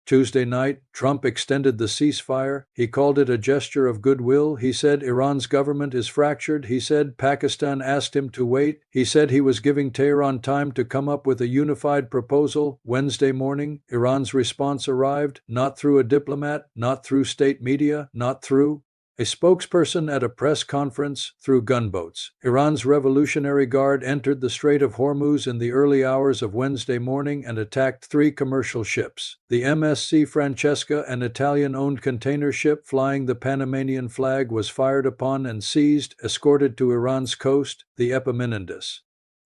Tuesday night, Trump extended the ceasefire. He called it a gesture of goodwill. He said Iran's government is fractured. He said Pakistan asked him to wait. He said he was giving Tehran time to come up with a unified proposal. Wednesday morning, Iran's response arrived, not through a diplomat, not through state media, not through a spokesperson at a press conference, through gunboats. Iran's Revolutionary Guard entered the Strait of Hormuz in the early hours of Wednesday morning and attacked 3 commercial ships. The MSC Francesca, an Italian-owned container ship flying the Panamanian flag, was fired upon and seized, escorted to Iran's coast, the Epaminondas.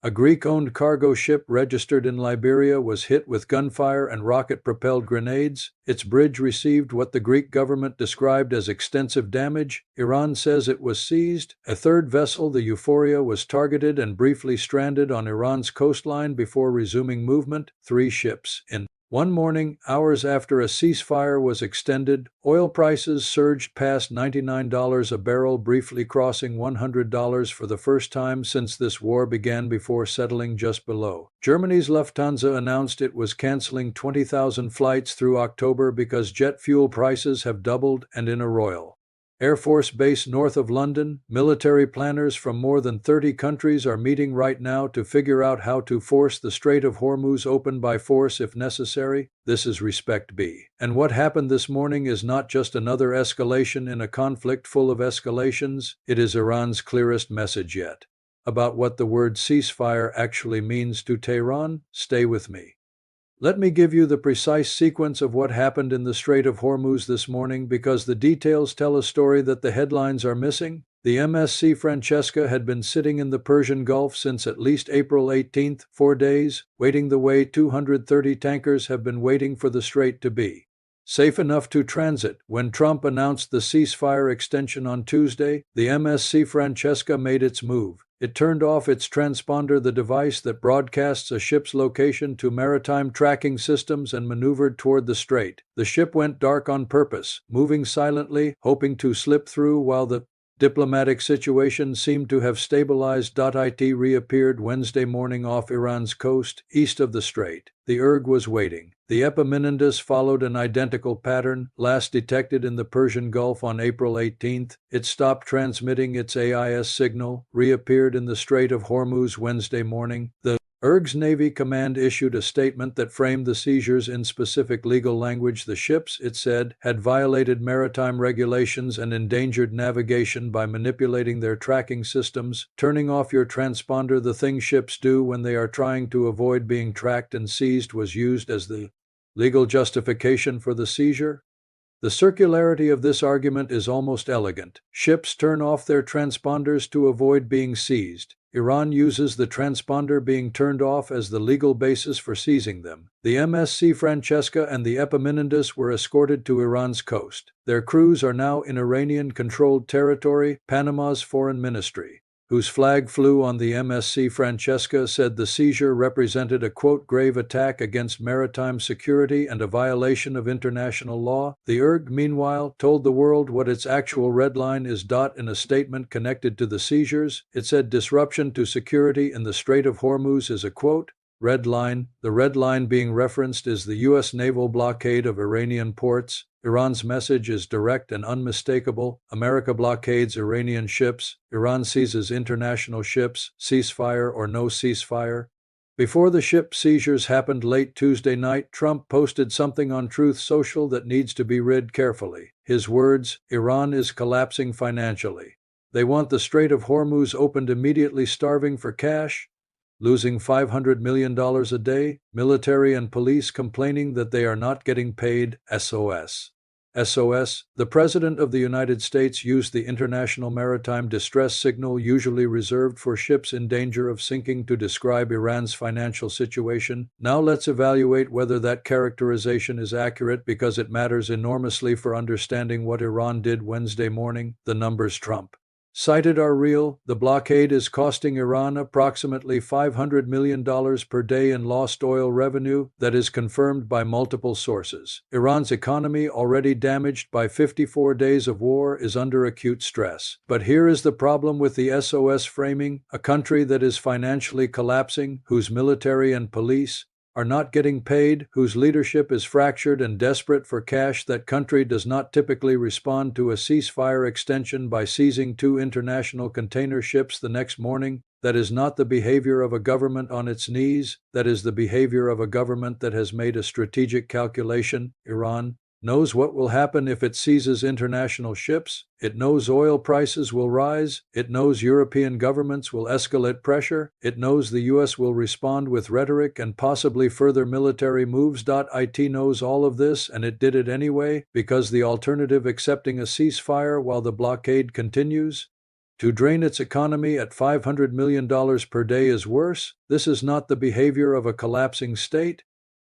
A Greek-owned cargo ship registered in Liberia was hit with gunfire and rocket-propelled grenades. Its bridge received what the Greek government described as extensive damage. Iran says it was seized. A third vessel, the Euphoria, was targeted and briefly stranded on Iran's coastline before resuming movement. 3 ships in one morning, hours after a ceasefire was extended, oil prices surged past $99 a barrel, briefly crossing $100 for the first time since this war began before settling just below. Germany's Lufthansa announced it was canceling 20,000 flights through October because jet fuel prices have doubled, and in a Royal Air Force base north of London, military planners from more than 30 countries are meeting right now to figure out how to force the Strait of Hormuz open by force if necessary. This is Respect B. And what happened this morning is not just another escalation in a conflict full of escalations, it is Iran's clearest message yet. About what the word ceasefire actually means to Tehran, stay with me. Let me give you the precise sequence of what happened in the Strait of Hormuz this morning, because the details tell a story that the headlines are missing. The MSC Francesca had been sitting in the Persian Gulf since at least April 18, 4 days, waiting the way 230 tankers have been waiting for the strait to be safe enough to transit. When Trump announced the ceasefire extension on Tuesday, the MSC Francesca made its move. It turned off its transponder, the device that broadcasts a ship's location to maritime tracking systems, and maneuvered toward the strait. The ship went dark on purpose, moving silently, hoping to slip through while the diplomatic situation seemed to have stabilized. It reappeared Wednesday morning off Iran's coast, east of the strait. The URG was waiting. The Epaminondas followed an identical pattern, last detected in the Persian Gulf on April 18. It stopped transmitting its AIS signal, reappeared in the Strait of Hormuz Wednesday morning. The URG's Navy Command issued a statement that framed the seizures in specific legal language. The ships, it said, had violated maritime regulations and endangered navigation by manipulating their tracking systems. Turning off your transponder, the thing ships do when they are trying to avoid being tracked and seized, was used as the legal justification for the seizure. The circularity of this argument is almost elegant. Ships turn off their transponders to avoid being seized. Iran uses the transponder being turned off as the legal basis for seizing them. The MSC Francesca and the Epaminondas were escorted to Iran's coast. Their crews are now in Iranian-controlled territory. Panama's foreign ministry, whose flag flew on the MSC Francesca, said the seizure represented a, quote, grave attack against maritime security and a violation of international law. The URG, meanwhile, told the world what its actual red line is. In a statement connected to the seizures, it said disruption to security in the Strait of Hormuz is a, quote, red line. The red line being referenced is the U.S. naval blockade of Iranian ports. Iran's message is direct and unmistakable. America blockades Iranian ships. Iran seizes international ships. Ceasefire or no ceasefire? Before the ship seizures happened late Tuesday night, Trump posted something on Truth Social that needs to be read carefully. His words: Iran is collapsing financially. They want the Strait of Hormuz opened immediately, starving for cash, losing $500 million a day, military and police complaining that they are not getting paid. SOS. SOS. The President of the United States used the International Maritime Distress Signal, usually reserved for ships in danger of sinking, to describe Iran's financial situation. Now let's evaluate whether that characterization is accurate, because it matters enormously for understanding what Iran did Wednesday morning. The numbers Trump cited are real. The blockade is costing Iran approximately $500 million per day in lost oil revenue. That is confirmed by multiple sources. Iran's economy, already damaged by 54 days of war, is under acute stress. But here is the problem with the SOS framing: a country that is financially collapsing, whose military and police are not getting paid, whose leadership is fractured and desperate for cash. That country does not typically respond to a ceasefire extension by seizing 2 international container ships the next morning. That is not the behavior of a government on its knees. That is the behavior of a government that has made a strategic calculation. Iran knows what will happen if it seizes international ships. It knows oil prices will rise. It knows European governments will escalate pressure. It knows the US will respond with rhetoric and possibly further military moves. It knows all of this, and it did it anyway, because the alternative accepting a ceasefire while the blockade continues to drain its economy at $500 million per day is worse. This is not the behavior of a collapsing state.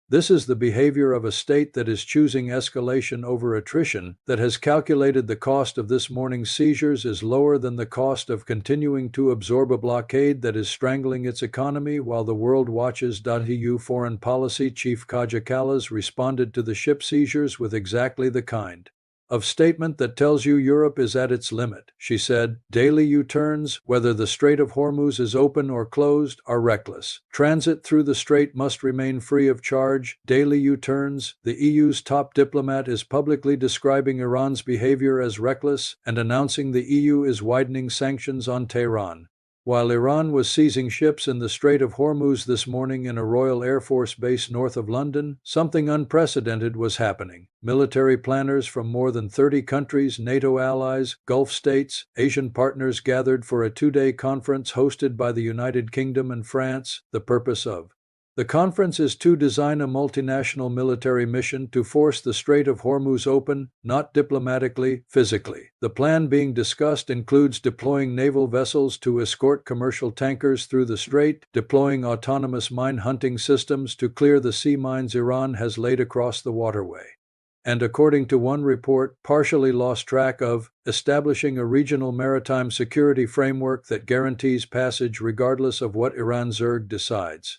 This is the behavior of a state that is choosing escalation over attrition, that has calculated the cost of this morning's seizures is lower than the cost of continuing to absorb a blockade that is strangling its economy while the world watches. EU Foreign Policy Chief Kaja Kallas responded to the ship seizures with exactly the kind of statement that tells you Europe is at its limit. She said, daily U-turns, whether the Strait of Hormuz is open or closed, are reckless. Transit through the strait must remain free of charge. Daily U-turns. The EU's top diplomat is publicly describing Iran's behavior as reckless and announcing the EU is widening sanctions on Tehran. While Iran was seizing ships in the Strait of Hormuz this morning in a Royal Air Force base north of London, something unprecedented was happening. Military planners from more than 30 countries, NATO allies, Gulf states, Asian partners gathered for a 2-day conference hosted by the United Kingdom and France. The purpose of the conference is to design a multinational military mission to force the Strait of Hormuz open, not diplomatically, physically. The plan being discussed includes deploying naval vessels to escort commercial tankers through the strait, deploying autonomous mine hunting systems to clear the sea mines Iran has laid across the waterway, and according to one report, partially lost track of, establishing a regional maritime security framework that guarantees passage regardless of what Iran Zerg decides.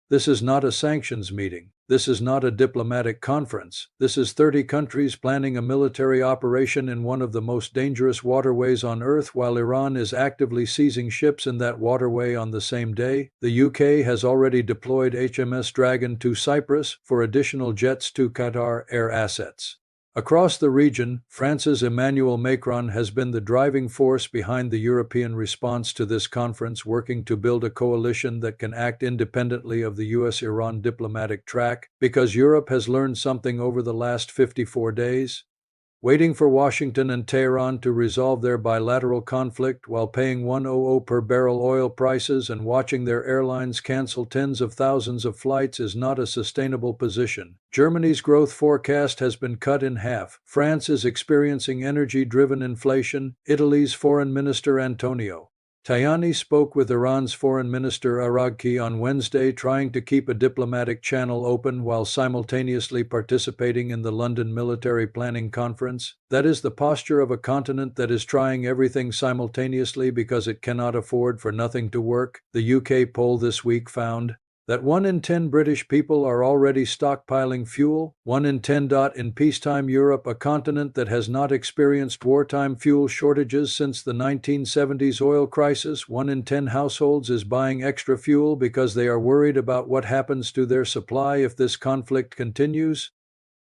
This is not a sanctions meeting. This is not a diplomatic conference. This is 30 countries planning a military operation in one of the most dangerous waterways on Earth while Iran is actively seizing ships in that waterway on the same day. The UK has already deployed HMS Dragon to Cyprus for additional jets to Qatar Air assets. Across the region, France's Emmanuel Macron has been the driving force behind the European response to this conference, working to build a coalition that can act independently of the US-Iran diplomatic track, because Europe has learned something over the last 54 days. Waiting for Washington and Tehran to resolve their bilateral conflict while paying $100 per barrel oil prices and watching their airlines cancel tens of thousands of flights is not a sustainable position. Germany's growth forecast has been cut in half. France is experiencing energy-driven inflation. Italy's Foreign Minister Antonio Tajani spoke with Iran's Foreign Minister Araghchi on Wednesday, trying to keep a diplomatic channel open while simultaneously participating in the London Military Planning Conference. That is the posture of a continent that is trying everything simultaneously because it cannot afford for nothing to work. The UK poll this week found that 1 in 10 British people are already stockpiling fuel. 1 in 10. In peacetime Europe, a continent that has not experienced wartime fuel shortages since the 1970s oil crisis, 1 in 10 households is buying extra fuel because they are worried about what happens to their supply if this conflict continues.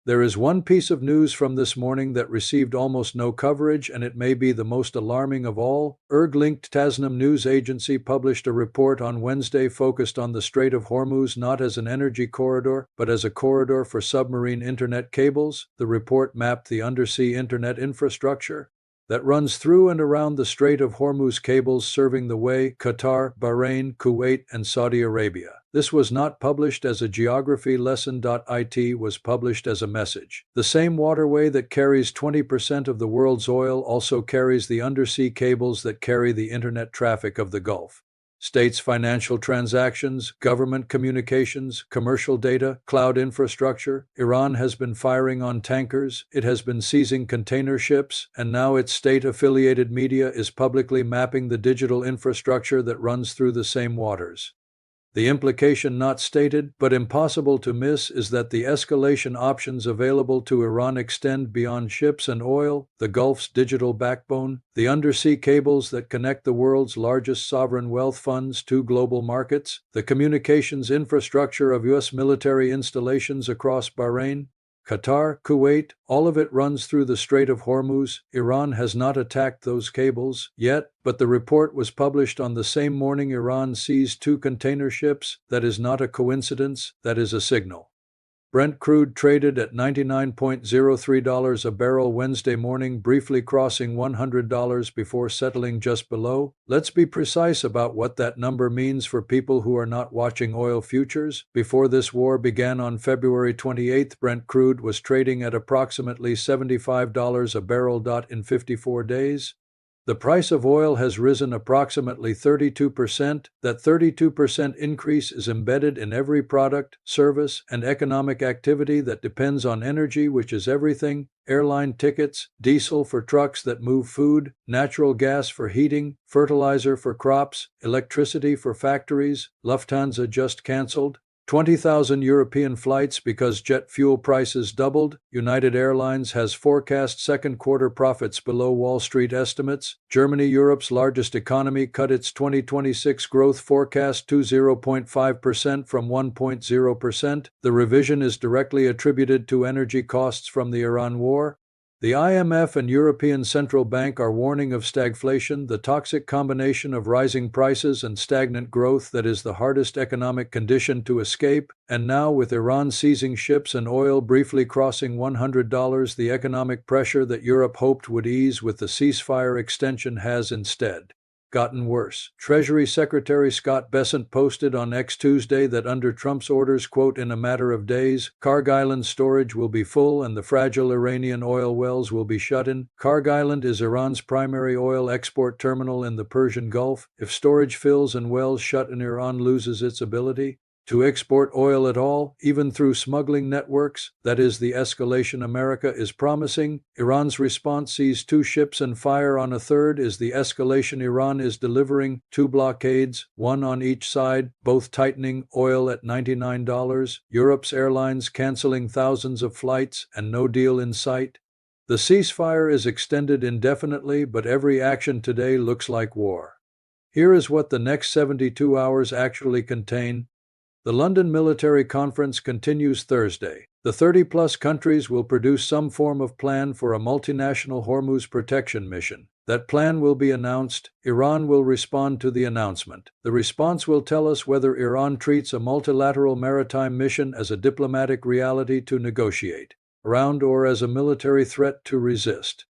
There is one piece of news from this morning that received almost no coverage, and it may be the most alarming of all. Erg-linked Tasnim news agency published a report on Wednesday focused on the Strait of Hormuz not as an energy corridor, but as a corridor for submarine internet cables. The report mapped the undersea internet infrastructure that runs through and around the Strait of Hormuz, cables serving the way Qatar, Bahrain, Kuwait, and Saudi Arabia. This was not published as a geography lesson. It was published as a message. The same waterway that carries 20% of the world's oil also carries the undersea cables that carry the internet traffic of the Gulf. States' financial transactions, government communications, commercial data, cloud infrastructure. Iran has been firing on tankers, it has been seizing container ships, and now its state-affiliated media is publicly mapping the digital infrastructure that runs through the same waters. The implication not stated, but impossible to miss, is that the escalation options available to Iran extend beyond ships and oil, the Gulf's digital backbone, the undersea cables that connect the world's largest sovereign wealth funds to global markets, the communications infrastructure of U.S. military installations across Bahrain, Qatar, Kuwait, all of it runs through the Strait of Hormuz. Iran has not attacked those cables yet, but the report was published on the same morning Iran seized 2 container ships. That is not a coincidence, that is a signal. Brent crude traded at $99.03 a barrel Wednesday morning, briefly crossing $100 before settling just below. Let's be precise about what that number means for people who are not watching oil futures. Before this war began on February 28, Brent crude was trading at approximately $75 a barrel. In 54 days, the price of oil has risen approximately 32%. That 32% increase is embedded in every product, service, and economic activity that depends on energy, which is everything: airline tickets, diesel for trucks that move food, natural gas for heating, fertilizer for crops, electricity for factories. Lufthansa just canceled 20,000 European flights because jet fuel prices doubled. United Airlines has forecast second quarter profits below Wall Street estimates. Germany, Europe's largest economy, cut its 2026 growth forecast to 0.5% from 1.0%. The revision is directly attributed to energy costs from the Iran war. The IMF and European Central Bank are warning of stagflation, the toxic combination of rising prices and stagnant growth that is the hardest economic condition to escape. And now, with Iran seizing ships and oil briefly crossing $100, the economic pressure that Europe hoped would ease with the ceasefire extension has instead gotten worse. Treasury Secretary Scott Bessent posted on X Tuesday that under Trump's orders, quote, "in a matter of days, Karg Island storage will be full and the fragile Iranian oil wells will be shut in." Karg Island is Iran's primary oil export terminal in the Persian Gulf. If storage fills and wells shut in, Iran loses its ability to export oil at all, even through smuggling networks. That is the escalation America is promising. Iran's response sees 2 ships and fire on a third is the escalation Iran is delivering. 2 blockades, 1 on each side, both tightening. Oil at $99. Europe's airlines canceling thousands of flights and no deal in sight. The ceasefire is extended indefinitely, but every action today looks like war. Here is what the next 72 hours actually contain. The London Military Conference continues Thursday. The 30-plus countries will produce some form of plan for a multinational Hormuz protection mission. That plan will be announced. Iran will respond to the announcement. The response will tell us whether Iran treats a multilateral maritime mission as a diplomatic reality to negotiate around or as a military threat to resist.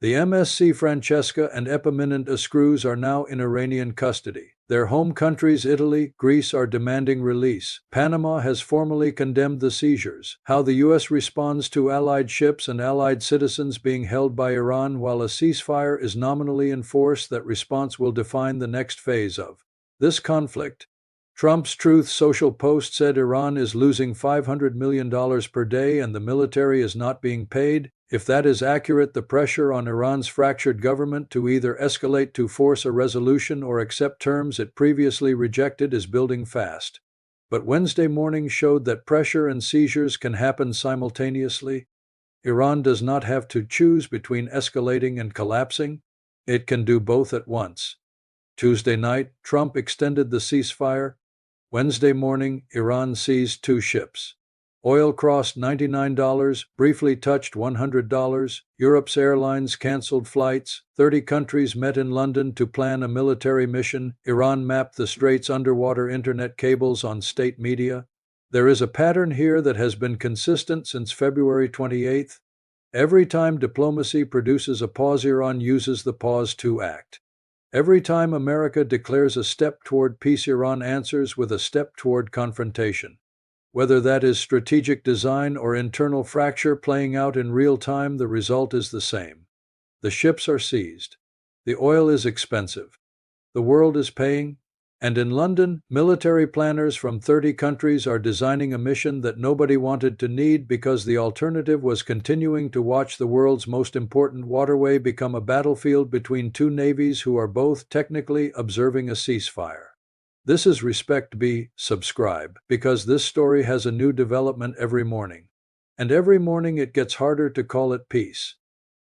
The MSC Francesca and Epaminondas screws are now in Iranian custody. Their home countries, Italy, Greece, are demanding release. Panama has formally condemned the seizures. How the U.S. responds to Allied ships and Allied citizens being held by Iran while a ceasefire is nominally enforced, that response will define the next phase of this conflict. Trump's Truth Social post said Iran is losing $500 million per day and the military is not being paid. If that is accurate, the pressure on Iran's fractured government to either escalate to force a resolution or accept terms it previously rejected is building fast. But Wednesday morning showed that pressure and seizures can happen simultaneously. Iran does not have to choose between escalating and collapsing. It can do both at once. Tuesday night, Trump extended the ceasefire. Wednesday morning, Iran seized 2 ships. Oil crossed $99, briefly touched $100. Europe's airlines canceled flights. 30 countries met in London to plan a military mission. Iran mapped the Strait's underwater internet cables on state media. There is a pattern here that has been consistent since February 28. Every time diplomacy produces a pause, Iran uses the pause to act. Every time America declares a step toward peace, Iran answers with a step toward confrontation. Whether that is strategic design or internal fracture playing out in real time, the result is the same. The ships are seized. The oil is expensive. The world is paying. And in London, military planners from 30 countries are designing a mission that nobody wanted to need, because the alternative was continuing to watch the world's most important waterway become a battlefield between 2 navies who are both technically observing a ceasefire. This is Respect B. Subscribe, because this story has a new development every morning. And every morning it gets harder to call it peace.